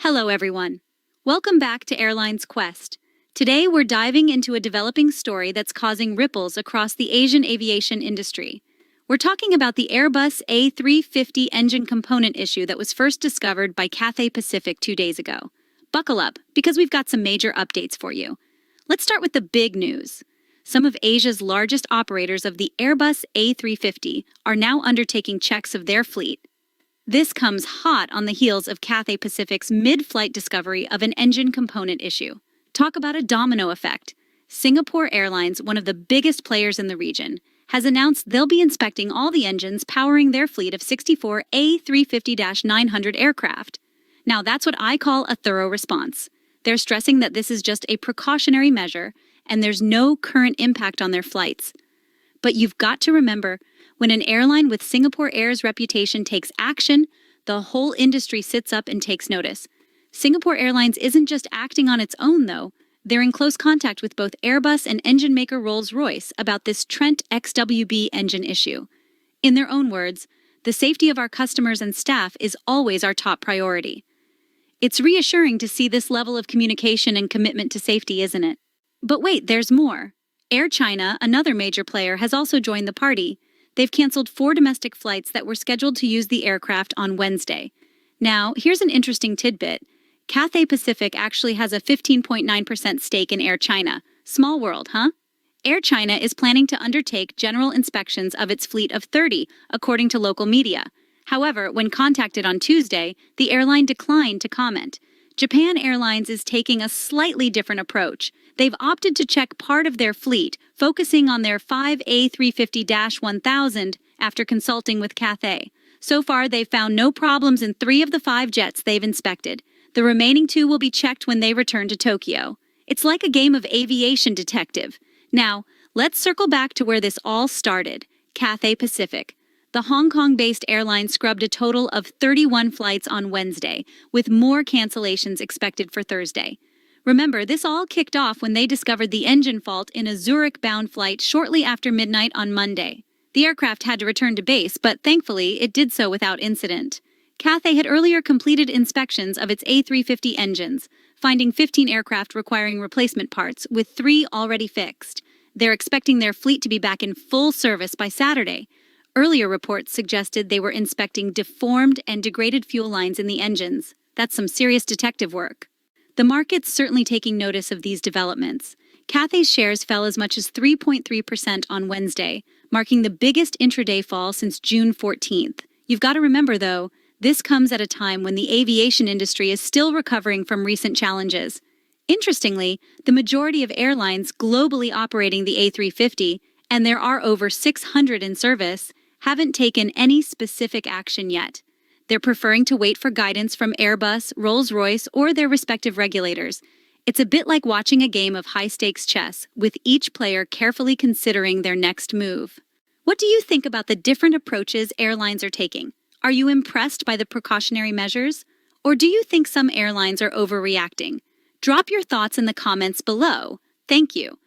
Hello, everyone. Welcome back to Airlines Quest. Today, we're diving into a developing story that's causing ripples across the Asian aviation industry. We're talking about the Airbus A350 engine component issue that was first discovered by Cathay Pacific 2 days ago. Buckle up, because we've got some major updates for you. Let's start with the big news. Some of Asia's largest operators of the Airbus A350 are now undertaking checks of their fleet. This comes hot on the heels of Cathay Pacific's mid-flight discovery of an engine component issue. Talk about a domino effect. Singapore Airlines, one of the biggest players in the region, has announced they'll be inspecting all the engines powering their fleet of 64 A350-900 aircraft. Now, that's what I call a thorough response. They're stressing that this is just a precautionary measure and there's no current impact on their flights. But you've got to remember, when an airline with Singapore Air's reputation takes action, the whole industry sits up and takes notice. Singapore Airlines isn't just acting on its own, though. They're in close contact with both Airbus and engine maker Rolls-Royce about this Trent XWB engine issue. In their own words, the safety of our customers and staff is always our top priority. It's reassuring to see this level of communication and commitment to safety, isn't it? But wait, there's more. Air China, another major player, has also joined the party. They've canceled 4 domestic flights that were scheduled to use the aircraft on Wednesday. Now, here's an interesting tidbit. Cathay Pacific actually has a 15.9% stake in Air China. Small world, huh? Air China is planning to undertake general inspections of its fleet of 30, according to local media. However, when contacted on Tuesday, the airline declined to comment. Japan Airlines is taking a slightly different approach. They've opted to check part of their fleet, focusing on their 5 A350-1000 after consulting with Cathay. So far, they've found no problems in 3 of the 5 jets they've inspected. The remaining 2 will be checked when they return to Tokyo. It's like a game of aviation detective. Now, let's circle back to where this all started, Cathay Pacific. The Hong Kong-based airline scrubbed a total of 31 flights on Wednesday, with more cancellations expected for Thursday. Remember, this all kicked off when they discovered the engine fault in a Zurich-bound flight shortly after midnight on Monday. The aircraft had to return to base, but thankfully, it did so without incident. Cathay had earlier completed inspections of its A350 engines, finding 15 aircraft requiring replacement parts, with 3 already fixed. They're expecting their fleet to be back in full service by Saturday. Earlier reports suggested they were inspecting deformed and degraded fuel lines in the engines. That's some serious detective work. The market's certainly taking notice of these developments. Cathay's shares fell as much as 3.3% on Wednesday, marking the biggest intraday fall since June 14th. You've got to remember, though, this comes at a time when the aviation industry is still recovering from recent challenges. Interestingly, the majority of airlines globally operating the A350, and there are over 600 in service, haven't taken any specific action yet. They're preferring to wait for guidance from Airbus, Rolls-Royce, or their respective regulators. It's a bit like watching a game of high-stakes chess, with each player carefully considering their next move. What do you think about the different approaches airlines are taking? Are you impressed by the precautionary measures? Or do you think some airlines are overreacting? Drop your thoughts in the comments below. Thank you.